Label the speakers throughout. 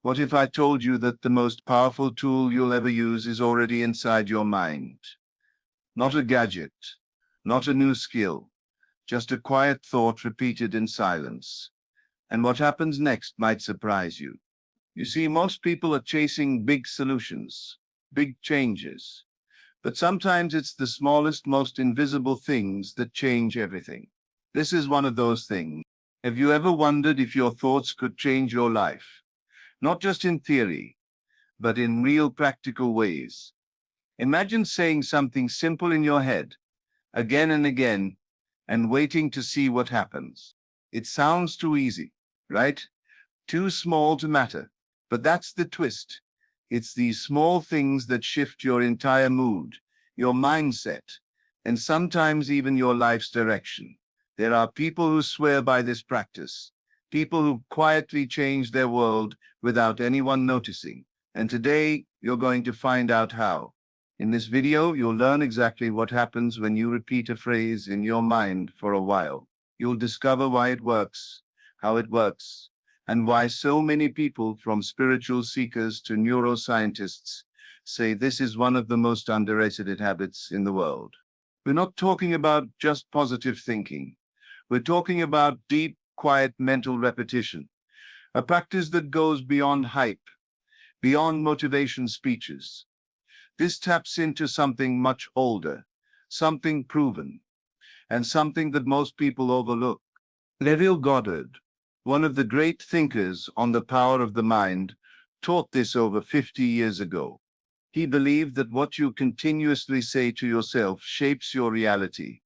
Speaker 1: What if I told you that the most powerful tool you'll ever use is already inside your mind? Not a gadget, not a new skill, just a quiet thought repeated in silence. And what happens next might surprise you. You see, most people are chasing big solutions, big changes. But sometimes it's the smallest, most invisible things that change everything. This is one of those things. Have you ever wondered if your thoughts could change your life? Not just in theory, but in real practical ways. Imagine saying something simple in your head, again and again, and waiting to see what happens. It sounds too easy, right? Too small to matter. But that's the twist. It's these small things that shift your entire mood, your mindset, and sometimes even your life's direction. There are people who swear by this practice, people who quietly change their world without anyone noticing. And today, you're going to find out how. In this video, you'll learn exactly what happens when you repeat a phrase in your mind for a while. You'll discover why it works, how it works, and why so many people, from spiritual seekers to neuroscientists, say this is one of the most underrated habits in the world. We're not talking about just positive thinking. We're talking about deep, quiet mental repetition, a practice that goes beyond hype, beyond motivation speeches. This taps into something much older, something proven, and something that most people overlook. Neville Goddard, one of the great thinkers on the power of the mind, taught this over 50 years ago. He believed that what you continuously say to yourself shapes your reality,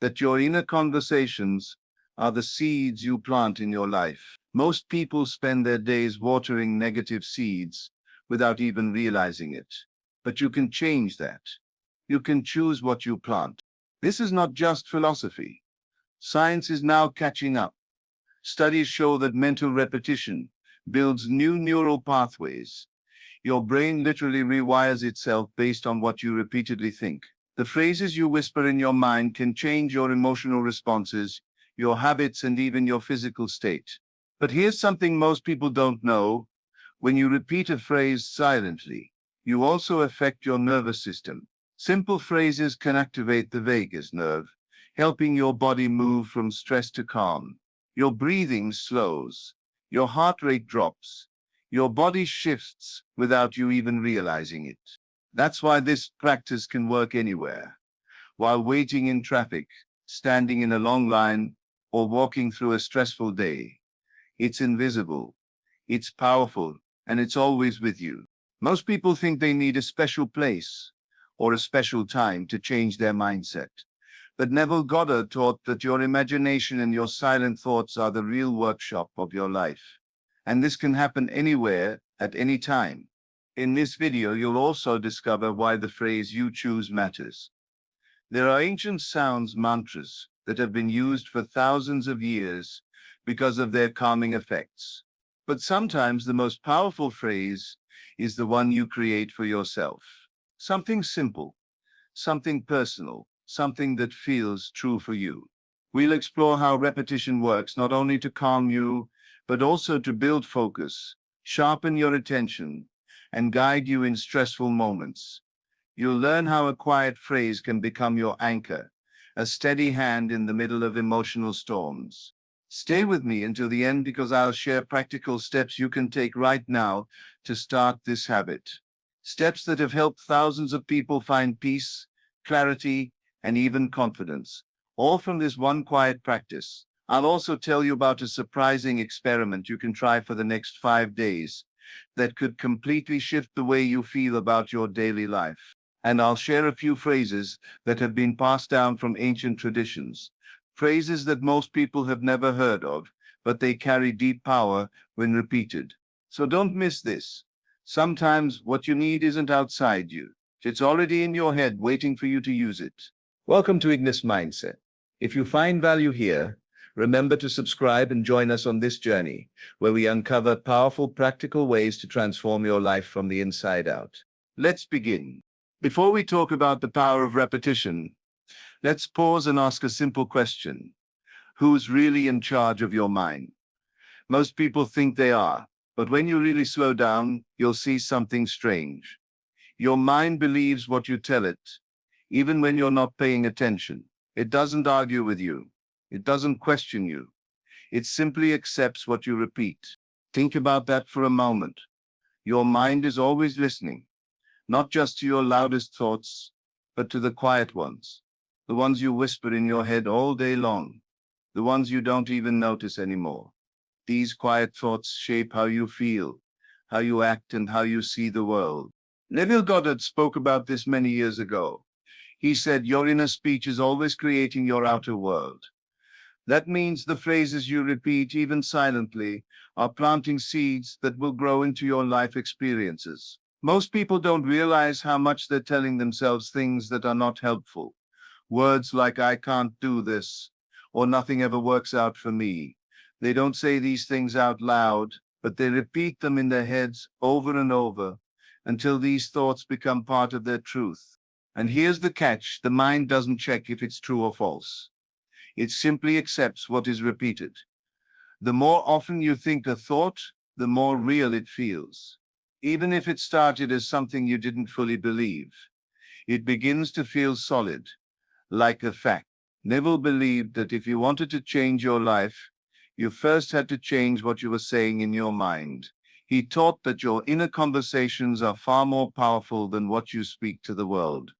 Speaker 1: that your inner conversations are the seeds you plant in your life. Most people spend their days watering negative seeds without even realizing it. But you can change that. You can choose what you plant. This is not just philosophy. Science is now catching up. Studies show that mental repetition builds new neural pathways. Your brain literally rewires itself based on what you repeatedly think. The phrases you whisper in your mind can change your emotional responses, your habits, and even your physical state. But here's something most people don't know. When you repeat a phrase silently, you also affect your nervous system. Simple phrases can activate the vagus nerve, helping your body move from stress to calm. Your breathing slows, your heart rate drops, your body shifts without you even realizing it. That's why this practice can work anywhere. While waiting in traffic, standing in a long line, or walking through a stressful day. It's invisible, it's powerful, and it's always with you. Most people think they need a special place or a special time to change their mindset. But Neville Goddard taught that your imagination and your silent thoughts are the real workshop of your life. And this can happen anywhere, at any time. In this video, you'll also discover why the phrase you choose matters. There are ancient sounds, mantras, that have been used for thousands of years because of their calming effects. But sometimes the most powerful phrase is the one you create for yourself. Something simple, something personal, something that feels true for you. We'll explore how repetition works not only to calm you, but also to build focus, sharpen your attention, and guide you in stressful moments. You'll learn how a quiet phrase can become your anchor, a steady hand in the middle of emotional storms. Stay with me until the end because I'll share practical steps you can take right now to start this habit. Steps that have helped thousands of people find peace, clarity, and even confidence, all from this one quiet practice. I'll also tell you about a surprising experiment you can try for the next 5 days that could completely shift the way you feel about your daily life. And I'll share a few phrases that have been passed down from ancient traditions, phrases that most people have never heard of, but they carry deep power when repeated. So don't miss this. Sometimes what you need isn't outside you. It's already in your head waiting for you to use it. Welcome to Ignis Mindset. If you find value here, remember to subscribe and join us on this journey, where we uncover powerful, practical ways to transform your life from the inside out. Let's begin. Before we talk about the power of repetition, let's pause and ask a simple question. Who's really in charge of your mind? Most people think they are, But when you really slow down, you'll see something strange. Your mind believes what you tell it, even when you're not paying attention. It doesn't argue with you. It doesn't question you. It simply accepts what you repeat. Think about that for a moment. Your mind is always listening, not just to your loudest thoughts, but to the quiet ones, the ones you whisper in your head all day long, the ones you don't even notice anymore. These quiet thoughts shape how you feel, how you act, and how you see the world. Neville Goddard spoke about this many years ago. He said, "Your inner speech is always creating your outer world." That means the phrases you repeat, even silently, are planting seeds that will grow into your life experiences. Most people don't realize how much they're telling themselves things that are not helpful. Words like "I can't do this" or "nothing ever works out for me." They don't say these things out loud, but they repeat them in their heads over and over until these thoughts become part of their truth. And here's the catch: the mind doesn't check if it's true or false. It simply accepts what is repeated. The more often you think a thought, the more real it feels. Even if it started as something you didn't fully believe, it begins to feel solid, like a fact. Neville believed that if you wanted to change your life, you first had to change what you were saying in your mind. He taught that your inner conversations are far more powerful than what you speak to the world.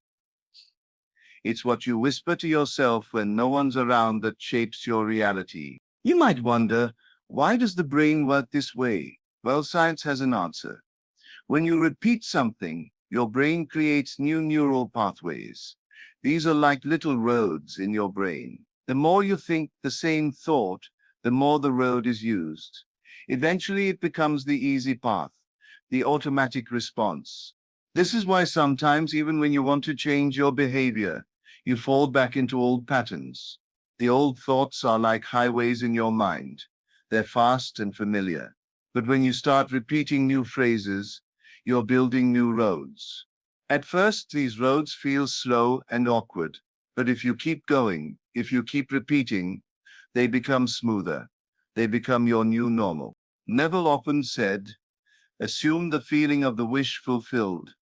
Speaker 1: It's what you whisper to yourself when no one's around that shapes your reality. You might wonder, why does the brain work this way? Well, science has an answer. When you repeat something, your brain creates new neural pathways. These are like little roads in your brain. The more you think the same thought, the more the road is used. Eventually, it becomes the easy path, the automatic response. This is why sometimes, even when you want to change your behavior, you fall back into old patterns. The old thoughts are like highways in your mind. They're fast and familiar. But when you start repeating new phrases, you're building new roads. At first, these roads feel slow and awkward, but if you keep going, if you keep repeating, they become smoother. They become your new normal. Neville often said, "Assume the feeling of the wish fulfilled."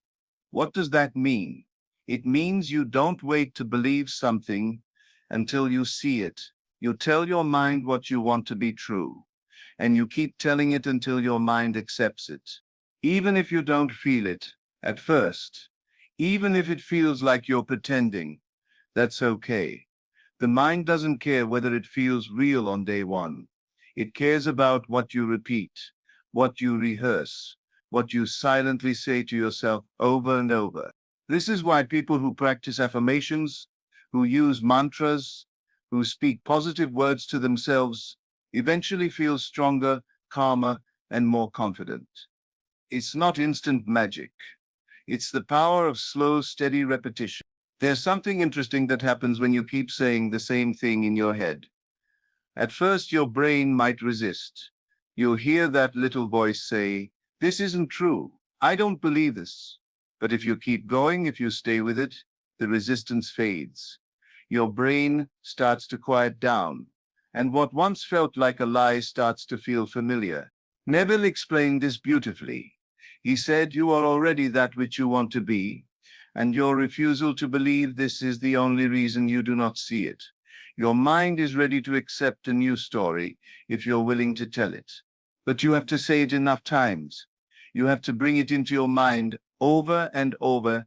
Speaker 1: What does that mean? It means you don't wait to believe something until you see it. You tell your mind what you want to be true, and you keep telling it until your mind accepts it. Even if you don't feel it at first, even if it feels like you're pretending, that's okay. The mind doesn't care whether it feels real on day one. It cares about what you repeat, what you rehearse, what you silently say to yourself over and over. This is why people who practice affirmations, who use mantras, who speak positive words to themselves, eventually feel stronger, calmer, and more confident. It's not instant magic. It's the power of slow, steady repetition. There's something interesting that happens when you keep saying the same thing in your head. At first, your brain might resist. You'll hear that little voice say, "This isn't true. I don't believe this." But if you keep going, if you stay with it, the resistance fades. Your brain starts to quiet down, and what once felt like a lie starts to feel familiar. Neville explained this beautifully. He said, "You are already that which you want to be, and your refusal to believe this is the only reason you do not see it. Your mind is ready to accept a new story if you're willing to tell it. But you have to say it enough times. You have to bring it into your mind over and over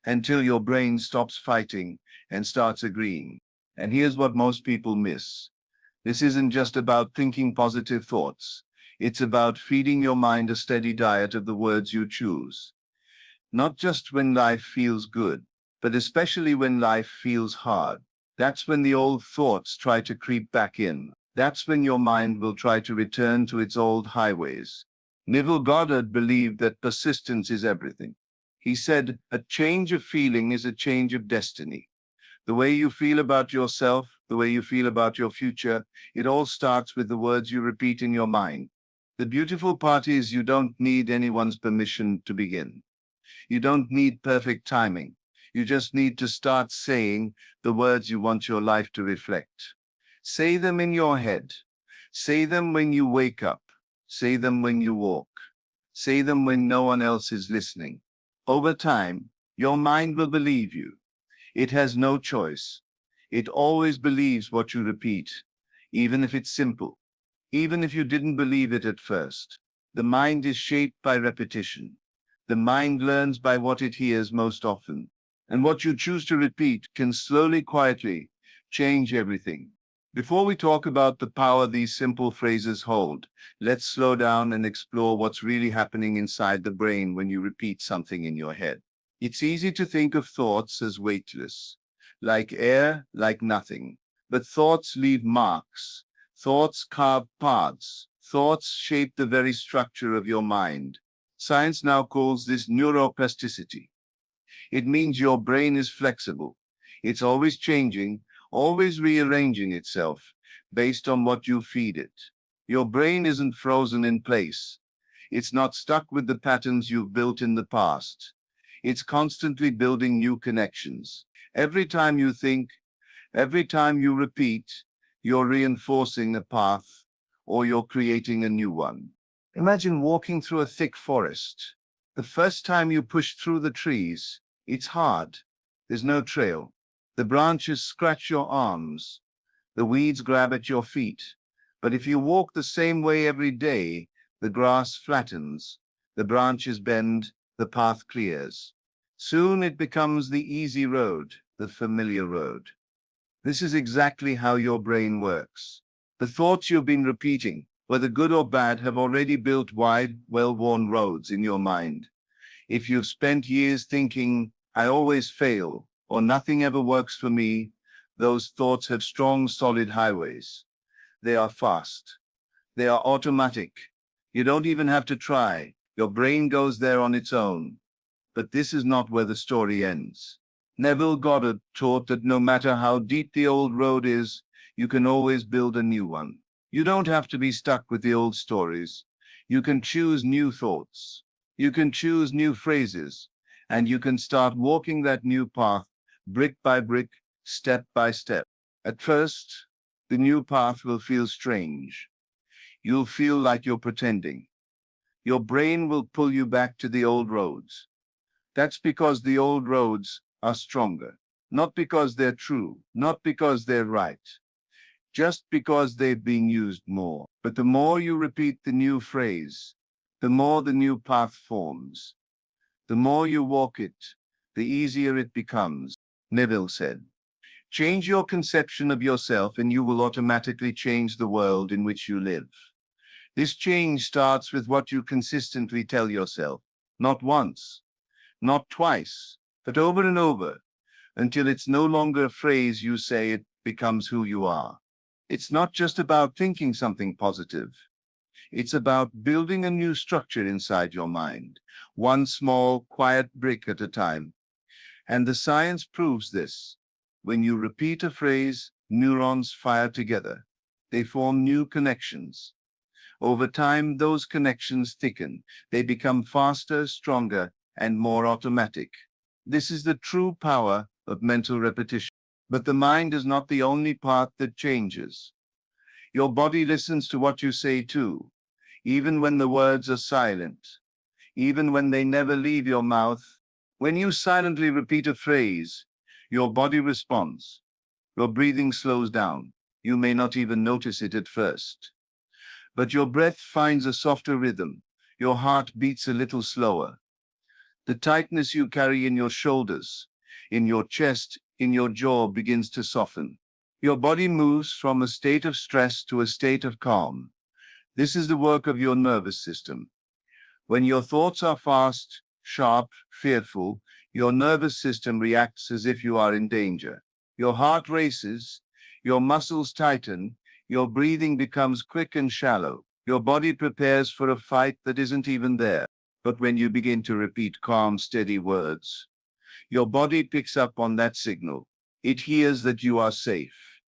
Speaker 1: until your brain stops fighting and starts agreeing." And here's what most people miss. This isn't just about thinking positive thoughts. It's about feeding your mind a steady diet of the words you choose. Not just when life feels good, but especially when life feels hard. That's when the old thoughts try to creep back in. That's when your mind will try to return to its old highways. Neville Goddard believed that persistence is everything. He said, "A change of feeling is a change of destiny." The way you feel about yourself, the way you feel about your future, it all starts with the words you repeat in your mind. The beautiful part is you don't need anyone's permission to begin. You don't need perfect timing. You just need to start saying the words you want your life to reflect. Say them in your head. Say them when you wake up. Say them when you walk. Say them when no one else is listening. Over time, your mind will believe you. It has no choice. It always believes what you repeat, even if it's simple, even if you didn't believe it at first. The mind is shaped by repetition. The mind learns by what it hears most often. And what you choose to repeat can slowly, quietly change everything. Before we talk about the power these simple phrases hold, let's slow down and explore what's really happening inside the brain when you repeat something in your head. It's easy to think of thoughts as weightless, like air, like nothing. But thoughts leave marks. Thoughts carve paths. Thoughts shape the very structure of your mind. Science now calls this neuroplasticity. It means your brain is flexible. It's always changing, always rearranging itself based on what you feed it. Your brain isn't frozen in place. It's not stuck with the patterns you've built in the past. It's constantly building new connections. Every time you think, every time you repeat, you're reinforcing a path or you're creating a new one. Imagine walking through a thick forest. The first time you push through the trees, it's hard. There's no trail. The branches scratch your arms. The weeds grab at your feet. But if you walk the same way every day, the grass flattens, the branches bend, the path clears. Soon it becomes the easy road, the familiar road. This is exactly how your brain works. The thoughts you've been repeating, whether good or bad, have already built wide, well-worn roads in your mind. If you've spent years thinking, I always fail, or nothing ever works for me, those thoughts have strong, solid highways. They are fast. They are automatic. You don't even have to try. Your brain goes there on its own. But this is not where the story ends. Neville Goddard taught that no matter how deep the old road is, you can always build a new one. You don't have to be stuck with the old stories. You can choose new thoughts. You can choose new phrases. And you can start walking that new path, brick by brick, step by step. At first, the new path will feel strange. You'll feel like you're pretending. Your brain will pull you back to the old roads. That's because the old roads are stronger, not because they're true, not because they're right, just because they've been used more. But the more you repeat the new phrase, the more the new path forms. The more you walk it, the easier it becomes, Neville said. Change your conception of yourself and you will automatically change the world in which you live. This change starts with what you consistently tell yourself, not once, not twice, but over and over, until it's no longer a phrase you say, it becomes who you are. It's not just about thinking something positive. It's about building a new structure inside your mind, one small, quiet brick at a time. And the science proves this. When you repeat a phrase, neurons fire together. They form new connections. Over time, those connections thicken. They become faster, stronger, and more automatic. This is the true power of mental repetition. But the mind is not the only part that changes. Your body listens to what you say too, even when the words are silent, even when they never leave your mouth. When you silently repeat a phrase, your body responds. Your breathing slows down. You may not even notice it at first. But your breath finds a softer rhythm. Your heart beats a little slower. The tightness you carry in your shoulders, in your chest, in your jaw begins to soften. Your body moves from a state of stress to a state of calm. This is the work of your nervous system. When your thoughts are fast, sharp, fearful, your nervous system reacts as if you are in danger. Your heart races, your muscles tighten, your breathing becomes quick and shallow. Your body prepares for a fight that isn't even there. But when you begin to repeat calm, steady words, your body picks up on that signal. It hears that you are safe.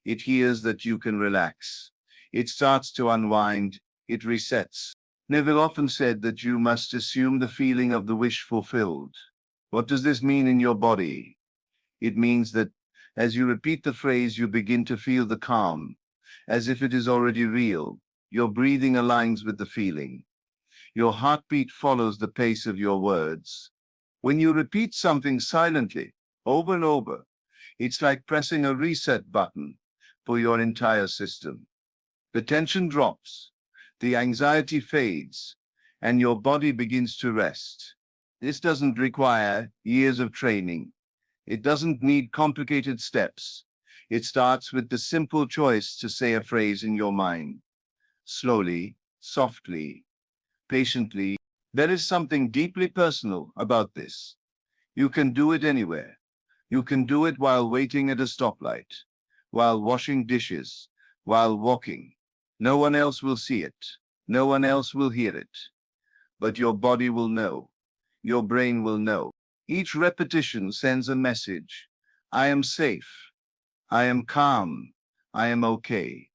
Speaker 1: It hears that you can relax. It starts to unwind. It resets. Neville often said that you must assume the feeling of the wish fulfilled. What does this mean in your body? It means that as you repeat the phrase, you begin to feel the calm, as if it is already real. Your breathing aligns with the feeling. Your heartbeat follows the pace of your words. When you repeat something silently, over and over, it's like pressing a reset button for your entire system. The tension drops, the anxiety fades, and your body begins to rest. This doesn't require years of training. It doesn't need complicated steps. It starts with the simple choice to say a phrase in your mind. Slowly, softly, patiently. There is something deeply personal about this. You can do it anywhere. You can do it while waiting at a stoplight, while washing dishes, while walking. No one else will see it. No one else will hear it. But your body will know. Your brain will know. Each repetition sends a message. I am safe. I am calm. I am okay.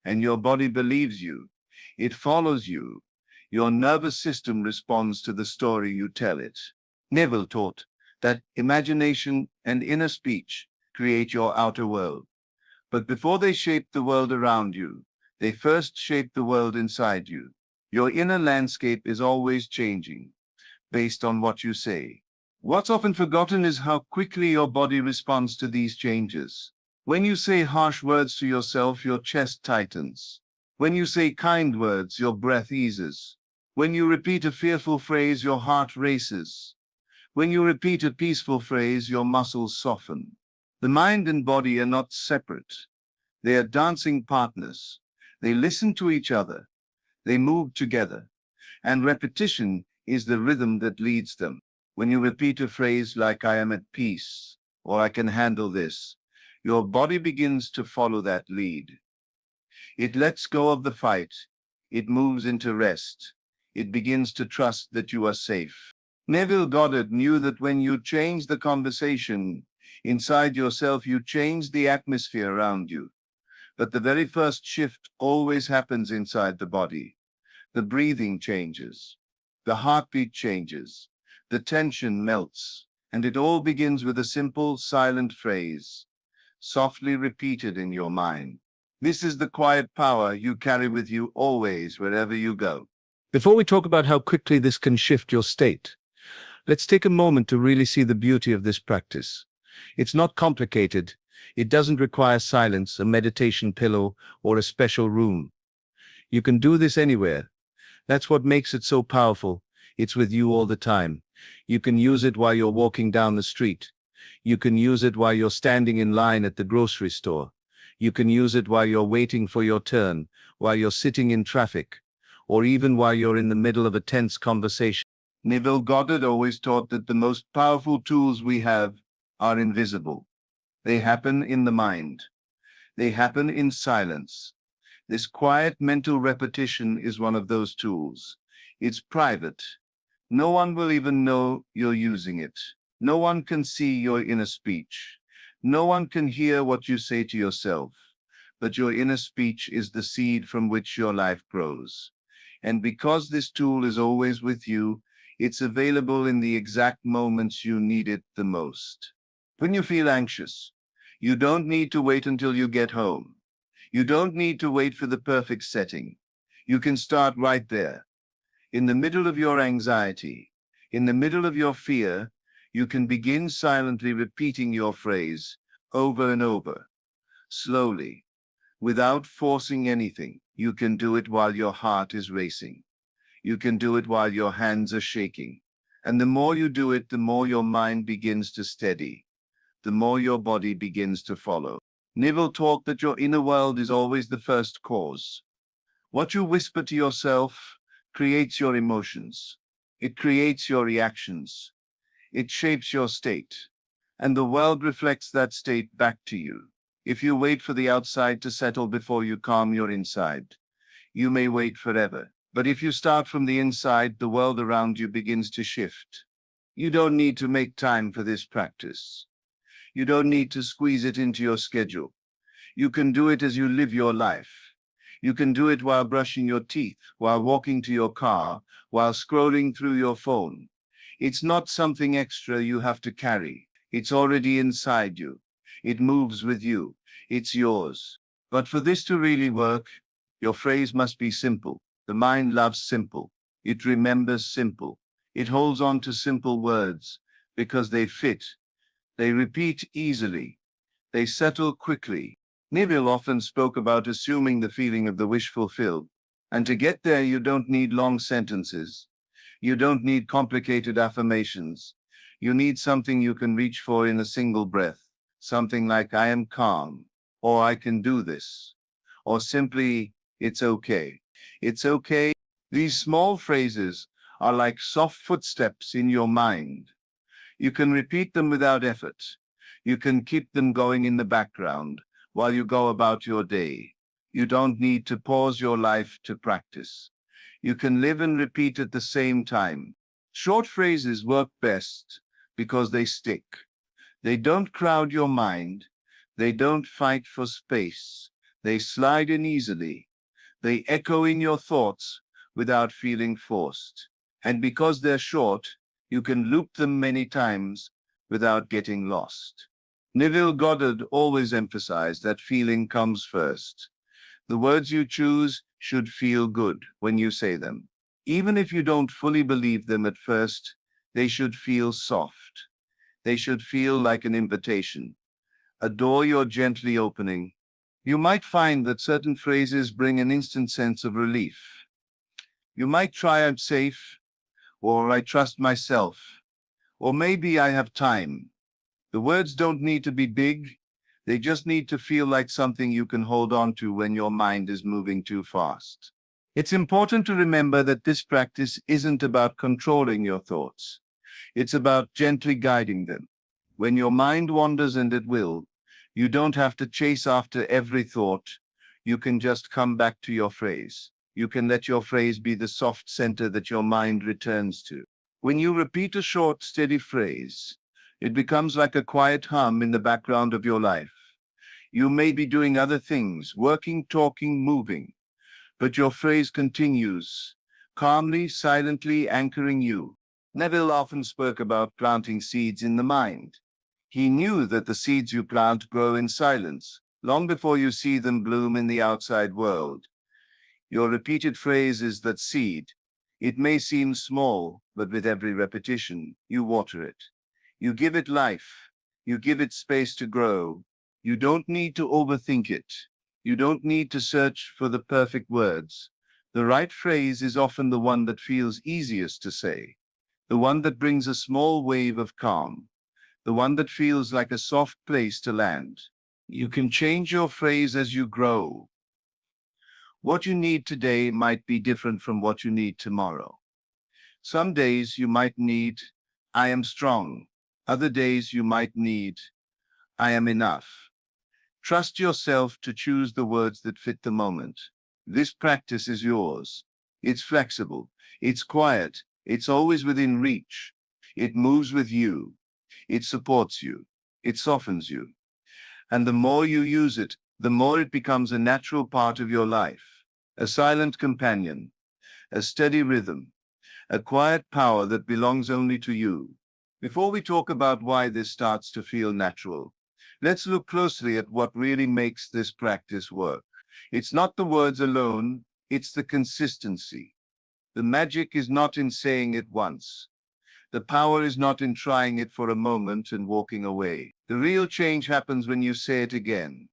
Speaker 1: And your body believes you. It follows you. Your nervous system responds to the story you tell it. Neville taught that imagination and inner speech create your outer world. But before they shape the world around you, they first shape the world inside you. Your inner landscape is always changing based on what you say. What's often forgotten is how quickly your body responds to these changes. When you say harsh words to yourself, your chest tightens. When you say kind words, your breath eases. When you repeat a fearful phrase, your heart races. When you repeat a peaceful phrase, your muscles soften. The mind and body are not separate. They are dancing partners. They listen to each other. They move together. And repetition is the rhythm that leads them. When you repeat a phrase like I am at peace or I can handle this, your body begins to follow that lead. It lets go of the fight. It moves into rest. It begins to trust that you are safe. Neville Goddard knew that when you change the conversation inside yourself, you change the atmosphere around you. But the very first shift always happens inside the body. The breathing changes. The heartbeat changes. The tension melts. And it all begins with a simple, silent phrase, softly repeated in your mind. This is the quiet power you carry with you always, wherever you go. Before we talk about how quickly this can shift your state, let's take a moment to really see the beauty of this practice. It's not complicated. It doesn't require silence, a meditation pillow, or a special room. You can do this anywhere. That's what makes it so powerful. It's with you all the time. You can use it while you're walking down the street. You can use it while you're standing in line at the grocery store. You can use it while you're waiting for your turn, while you're sitting in traffic, or even while you're in the middle of a tense conversation. Neville Goddard always taught that the most powerful tools we have are invisible. They happen in the mind. They happen in silence. This quiet mental repetition is one of those tools. It's private. No one will even know you're using it. No one can see your inner speech. No one can hear what you say to yourself. But your inner speech is the seed from which your life grows. And because this tool is always with you, it's available in the exact moments you need it the most. When you feel anxious, you don't need to wait until you get home. You don't need to wait for the perfect setting. You can start right there. In the middle of your anxiety, in the middle of your fear, you can begin silently repeating your phrase over and over, slowly, without forcing anything. You can do it while your heart is racing. You can do it while your hands are shaking. And the more you do it, the more your mind begins to steady, the more your body begins to follow. Neville taught that your inner world is always the first cause. What you whisper to yourself creates your emotions. It creates your reactions. It shapes your state. And the world reflects that state back to you. If you wait for the outside to settle before you calm your inside, you may wait forever. But if you start from the inside, the world around you begins to shift. You don't need to make time for this practice. You don't need to squeeze it into your schedule. You can do it as you live your life. You can do it while brushing your teeth, while walking to your car, while scrolling through your phone. It's not something extra you have to carry. It's already inside you. It moves with you. It's yours. But for this to really work, your phrase must be simple. The mind loves simple. It remembers simple. It holds on to simple words because they fit. They repeat easily. They settle quickly. Neville often spoke about assuming the feeling of the wish fulfilled. And to get there, you don't need long sentences. You don't need complicated affirmations. You need something you can reach for in a single breath. Something like, I am calm, or I can do this, or simply, it's okay. It's okay. These small phrases are like soft footsteps in your mind. You can repeat them without effort. You can keep them going in the background while you go about your day. You don't need to pause your life to practice. You can live and repeat at the same time. Short phrases work best because they stick. They don't crowd your mind. They don't fight for space. They slide in easily. They echo in your thoughts without feeling forced. And because they're short, you can loop them many times without getting lost. Neville Goddard always emphasized that feeling comes first. The words you choose should feel good when you say them. Even if you don't fully believe them at first, they should feel soft. They should feel like an invitation, a door you're gently opening. You might find that certain phrases bring an instant sense of relief. You might try I'm safe, or I trust myself, or maybe I have time. The words don't need to be big. They just need to feel like something you can hold on to when your mind is moving too fast. It's important to remember that this practice isn't about controlling your thoughts. It's about gently guiding them. When your mind wanders, and it will, you don't have to chase after every thought. You can just come back to your phrase. You can let your phrase be the soft center that your mind returns to. When you repeat a short, steady phrase, it becomes like a quiet hum in the background of your life. You may be doing other things, working, talking, moving, but your phrase continues, calmly, silently anchoring you. Neville often spoke about planting seeds in the mind. He knew that the seeds you plant grow in silence, long before you see them bloom in the outside world. Your repeated phrase is that seed. It may seem small, but with every repetition, you water it. You give it life. You give it space to grow. You don't need to overthink it. You don't need to search for the perfect words. The right phrase is often the one that feels easiest to say, the one that brings a small wave of calm, the one that feels like a soft place to land. You can change your phrase as you grow. What you need today might be different from what you need tomorrow. Some days you might need, I am strong. Other days you might need, I am enough. Trust yourself to choose the words that fit the moment. This practice is yours. It's flexible. It's quiet. It's always within reach. It moves with you. It supports you. It softens you. And the more you use it, the more it becomes a natural part of your life. A silent companion, a steady rhythm, a quiet power that belongs only to you. Before we talk about why this starts to feel natural, let's look closely at what really makes this practice work. It's not the words alone, it's the consistency. The magic is not in saying it once. The power is not in trying it for a moment and walking away. The real change happens when you say it again,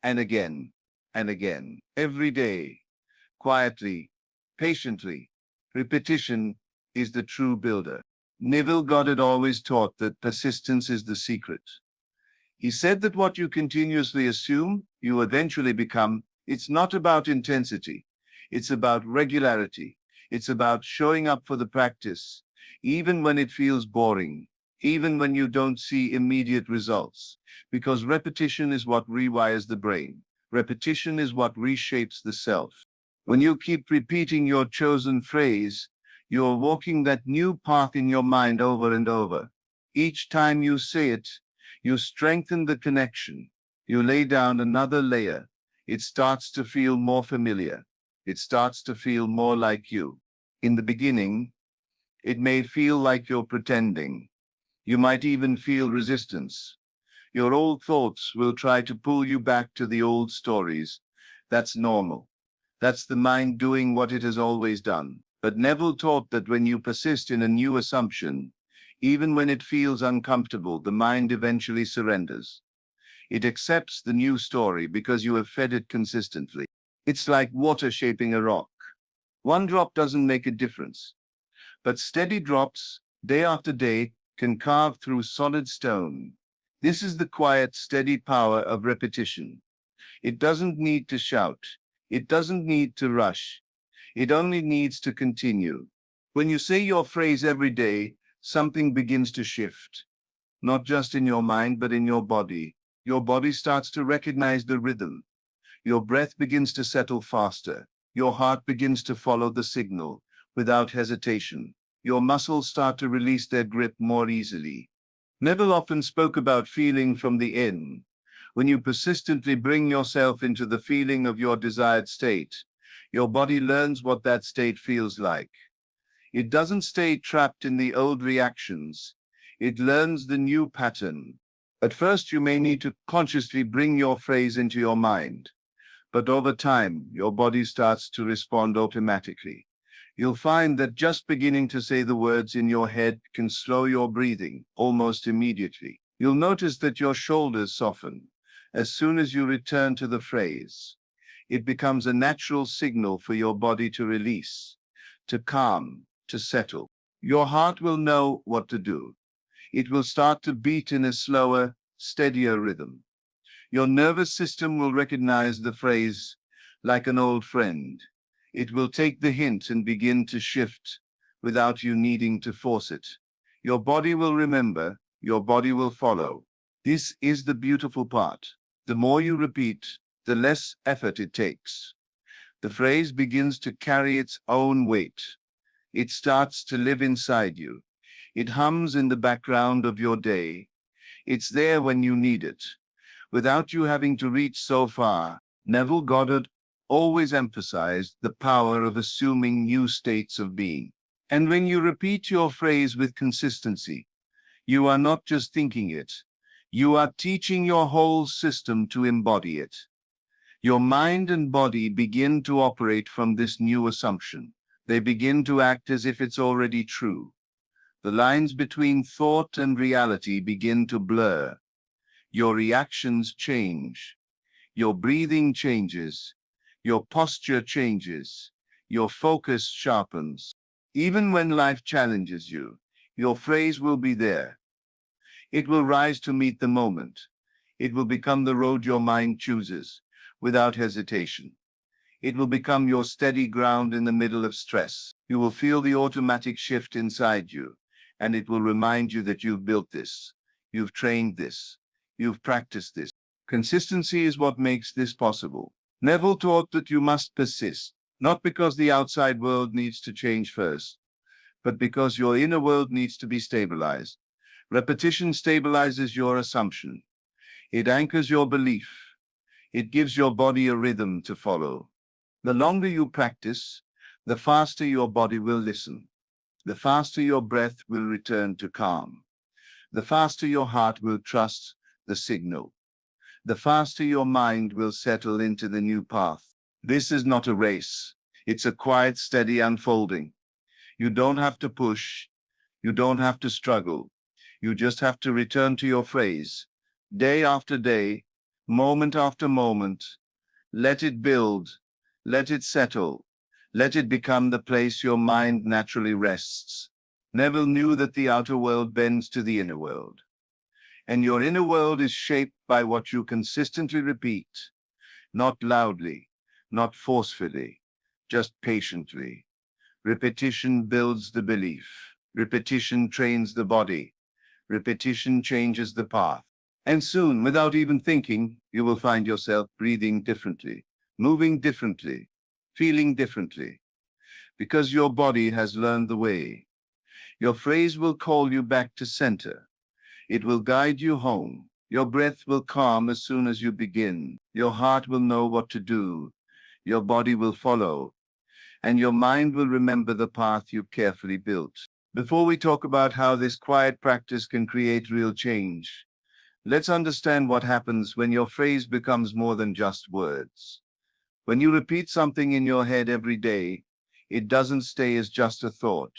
Speaker 1: and again, and again, every day, quietly, patiently. Repetition is the true builder. Neville Goddard always taught that persistence is the secret. He said that what you continuously assume, you eventually become. It's not about intensity. It's about regularity. It's about showing up for the practice, even when it feels boring, even when you don't see immediate results, because repetition is what rewires the brain. Repetition is what reshapes the self. When you keep repeating your chosen phrase, you're walking that new path in your mind over and over. Each time you say it, you strengthen the connection. You lay down another layer. It starts to feel more familiar. It starts to feel more like you. In the beginning, it may feel like you're pretending. You might even feel resistance. Your old thoughts will try to pull you back to the old stories. That's normal. That's the mind doing what it has always done. But Neville taught that when you persist in a new assumption, even when it feels uncomfortable, the mind eventually surrenders. It accepts the new story because you have fed it consistently. It's like water shaping a rock. One drop doesn't make a difference, but steady drops, day after day, can carve through solid stone. This is the quiet, steady power of repetition. It doesn't need to shout. It doesn't need to rush. It only needs to continue. When you say your phrase every day, something begins to shift, not just in your mind, but in your body. Your body starts to recognize the rhythm. Your breath begins to settle faster. Your heart begins to follow the signal without hesitation. Your muscles start to release their grip more easily. Neville often spoke about feeling from the in. When you persistently bring yourself into the feeling of your desired state, your body learns what that state feels like. It doesn't stay trapped in the old reactions. It learns the new pattern. At first, you may need to consciously bring your phrase into your mind, but over time, your body starts to respond automatically. You'll find that just beginning to say the words in your head can slow your breathing almost immediately. You'll notice that your shoulders soften as soon as you return to the phrase. It becomes a natural signal for your body to release, to calm, to settle. Your heart will know what to do. It will start to beat in a slower, steadier rhythm. Your nervous system will recognize the phrase like an old friend. It will take the hint and begin to shift without you needing to force it. Your body will remember, your body will follow. This is the beautiful part. The more you repeat, the less effort it takes. The phrase begins to carry its own weight. It starts to live inside you. It hums in the background of your day. It's there when you need it, without you having to reach so far. Neville Goddard always emphasized the power of assuming new states of being. And when you repeat your phrase with consistency, you are not just thinking it, you are teaching your whole system to embody it. Your mind and body begin to operate from this new assumption. They begin to act as if it's already true. The lines between thought and reality begin to blur. Your reactions change. Your breathing changes. Your posture changes. Your focus sharpens. Even when life challenges you, your phrase will be there. It will rise to meet the moment. It will become the road your mind chooses, without hesitation. It will become your steady ground in the middle of stress. You will feel the automatic shift inside you, and it will remind you that you've built this, you've trained this, you've practiced this. Consistency is what makes this possible. Neville taught that you must persist, not because the outside world needs to change first, but because your inner world needs to be stabilized. Repetition stabilizes your assumption. It anchors your belief. It gives your body a rhythm to follow. The longer you practice, the faster your body will listen. The faster your breath will return to calm. The faster your heart will trust the signal. The faster your mind will settle into the new path. This is not a race. It's a quiet, steady unfolding. You don't have to push. You don't have to struggle. You just have to return to your phrase, day after day, moment after moment. Let it build. Let it settle. Let it become the place your mind naturally rests. Neville knew that the outer world bends to the inner world, and your inner world is shaped by what you consistently repeat, not loudly, not forcefully, just patiently. Repetition builds the belief. Repetition trains the body. Repetition changes the path. And soon, without even thinking, you will find yourself breathing differently, moving differently, feeling differently, because your body has learned the way. Your phrase will call you back to center. It will guide you home. Your breath will calm as soon as you begin. Your heart will know what to do. Your body will follow. And your mind will remember the path you carefully built. Before we talk about how this quiet practice can create real change, let's understand what happens when your phrase becomes more than just words. When you repeat something in your head every day, It doesn't stay as just a thought.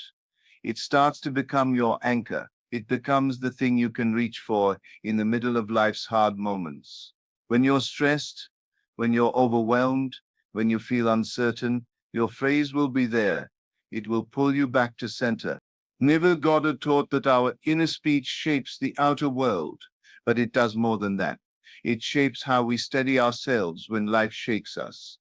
Speaker 1: It starts to become your anchor. It becomes the thing you can reach for in the middle of life's hard moments. When you're stressed, when you're overwhelmed, when you feel uncertain, your phrase will be there. It will pull you back to center. Neville Goddard taught that our inner speech shapes the outer world, but it does more than that. It shapes how we steady ourselves when life shakes us.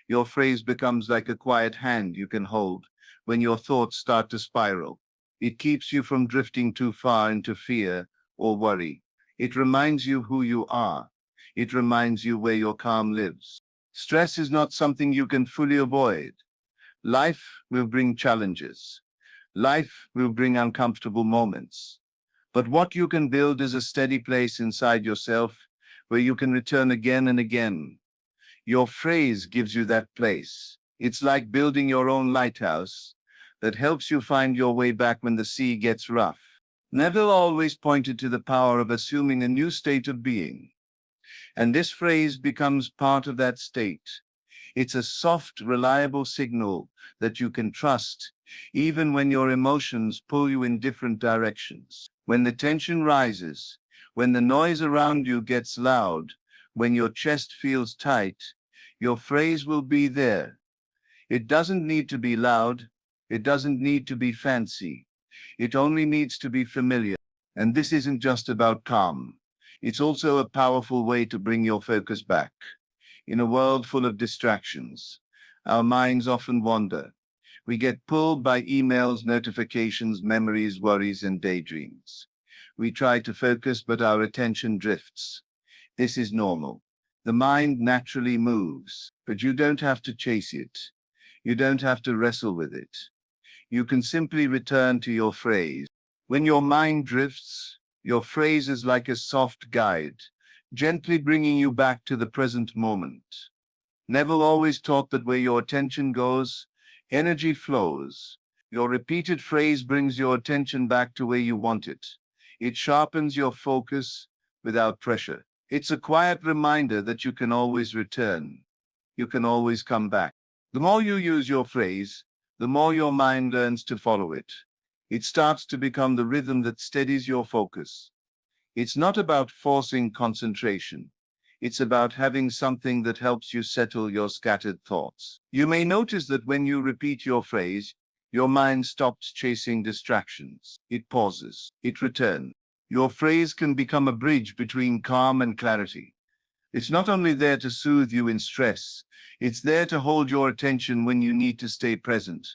Speaker 1: Your phrase becomes like a quiet hand you can hold when your thoughts start to spiral. It keeps you from drifting too far into fear or worry. It reminds you who you are. It reminds you where your calm lives. Stress is not something you can fully avoid. Life will bring challenges. Life will bring uncomfortable moments. But what you can build is a steady place inside yourself where you can return again and again. Your phrase gives you that place. It's like building your own lighthouse that helps you find your way back when the sea gets rough. Neville always pointed to the power of assuming a new state of being, and this phrase becomes part of that state. It's a soft, reliable signal that you can trust, even when your emotions pull you in different directions. When the tension rises, when the noise around you gets loud, when your chest feels tight, your phrase will be there. It doesn't need to be loud. It doesn't need to be fancy. It only needs to be familiar. And this isn't just about calm. It's also a powerful way to bring your focus back. In a world full of distractions, our minds often wander. We get pulled by emails, notifications, memories, worries, and daydreams. We try to focus, but our attention drifts. This is normal. The mind naturally moves, but you don't have to chase it. You don't have to wrestle with it. You can simply return to your phrase. When your mind drifts, your phrase is like a soft guide, gently bringing you back to the present moment. Neville always taught that where your attention goes, energy flows. Your repeated phrase brings your attention back to where you want it. It sharpens your focus without pressure. It's a quiet reminder that you can always return. You can always come back. The more you use your phrase, the more your mind learns to follow it. It starts to become the rhythm that steadies your focus. It's not about forcing concentration. It's about having something that helps you settle your scattered thoughts. You may notice that when you repeat your phrase, your mind stops chasing distractions. It pauses. It returns. Your phrase can become a bridge between calm and clarity. It's not only there to soothe you in stress, it's there to hold your attention when you need to stay present.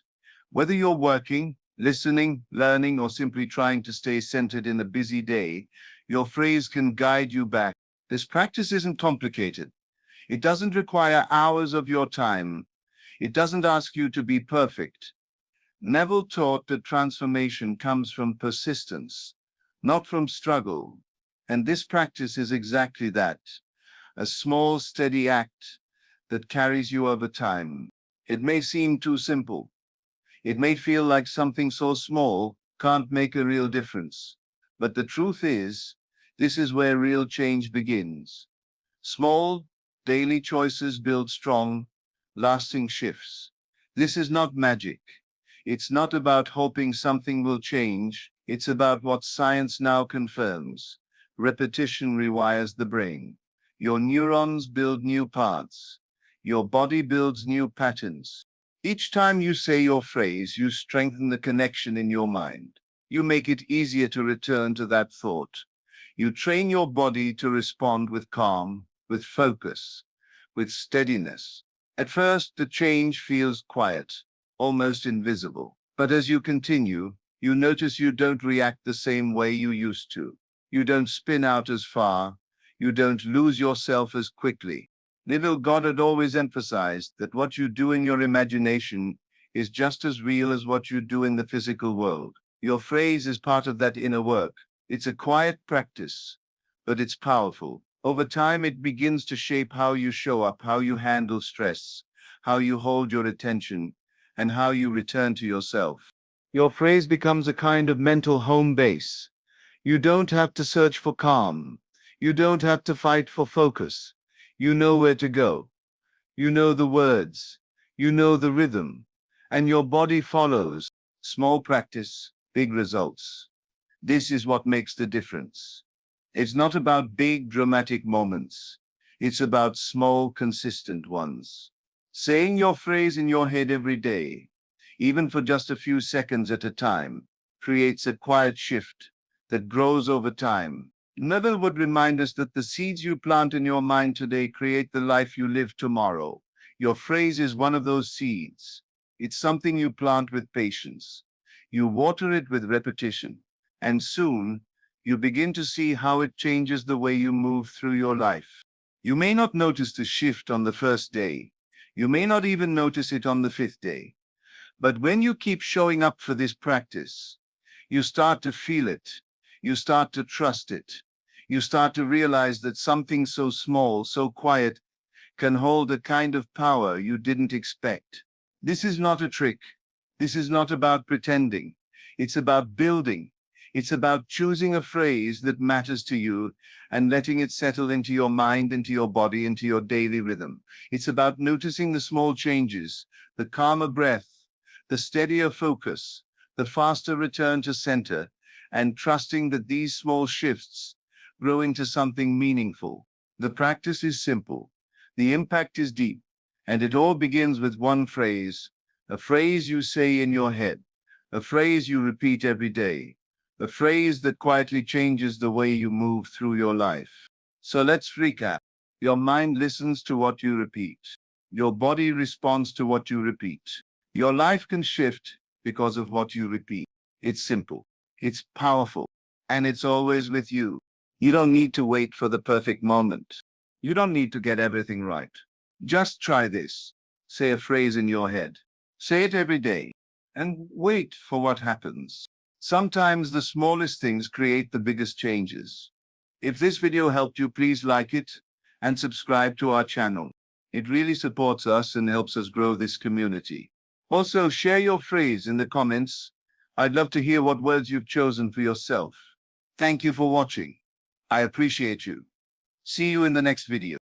Speaker 1: Whether you're working, listening, learning, or simply trying to stay centered in a busy day, your phrase can guide you back. This practice isn't complicated. It doesn't require hours of your time. It doesn't ask you to be perfect. Neville taught that transformation comes from persistence, not from struggle. And this practice is exactly that, a small, steady act that carries you over time. It may seem too simple. It may feel like something so small can't make a real difference. But the truth is, this is where real change begins. Small, daily choices build strong, lasting shifts. This is not magic. It's not about hoping something will change. It's about what science now confirms. Repetition rewires the brain. Your neurons build new paths. Your body builds new patterns. Each time you say your phrase, you strengthen the connection in your mind. You make it easier to return to that thought. You train your body to respond with calm, with focus, with steadiness. At first, the change feels quiet, almost invisible. But as you continue, you notice you don't react the same way you used to. You don't spin out as far. You don't lose yourself as quickly. Neville Goddard always emphasized that what you do in your imagination is just as real as what you do in the physical world. Your phrase is part of that inner work. It's a quiet practice, but it's powerful. Over time, it begins to shape how you show up, how you handle stress, how you hold your attention, and how you return to yourself. Your phrase becomes a kind of mental home base. You don't have to search for calm. You don't have to fight for focus. You know where to go. You know the words. You know the rhythm. and your body follows. Small practice, big results. This is what makes the difference. It's not about big dramatic moments. It's about small, consistent ones. Saying your phrase in your head every day, even for just a few seconds at a time, creates a quiet shift that grows over time. Neville would remind us that the seeds you plant in your mind today create the life you live tomorrow. Your phrase is one of those seeds. It's something you plant with patience. You water it with repetition, and soon you begin to see how it changes the way you move through your life. You may not notice the shift on the first day. You may not even notice it on the fifth day. But when you keep showing up for this practice, you start to feel it. You start to trust it. You start to realize that something so small, so quiet, can hold a kind of power you didn't expect. This is not a trick. This is not about pretending. It's about building. It's about choosing a phrase that matters to you and letting it settle into your mind, into your body, into your daily rhythm. It's about noticing the small changes, the calmer breath, the steadier focus, the faster return to center, and trusting that these small shifts grow into something meaningful. The practice is simple. The impact is deep, and it all begins with one phrase, a phrase you say in your head, a phrase you repeat every day, a phrase that quietly changes the way you move through your life. So let's recap. Your mind listens to what you repeat. Your body responds to what you repeat. Your life can shift because of what you repeat. It's simple, it's powerful, and it's always with you. You don't need to wait for the perfect moment. You don't need to get everything right. Just try this. Say a phrase in your head. Say it every day, and wait for what happens. Sometimes the smallest things create the biggest changes. If this video helped you, please like it and subscribe to our channel. It really supports us and helps us grow this community. Also, share your phrase in the comments. I'd love to hear what words you've chosen for yourself. Thank you for watching. I appreciate you. See you in the next video.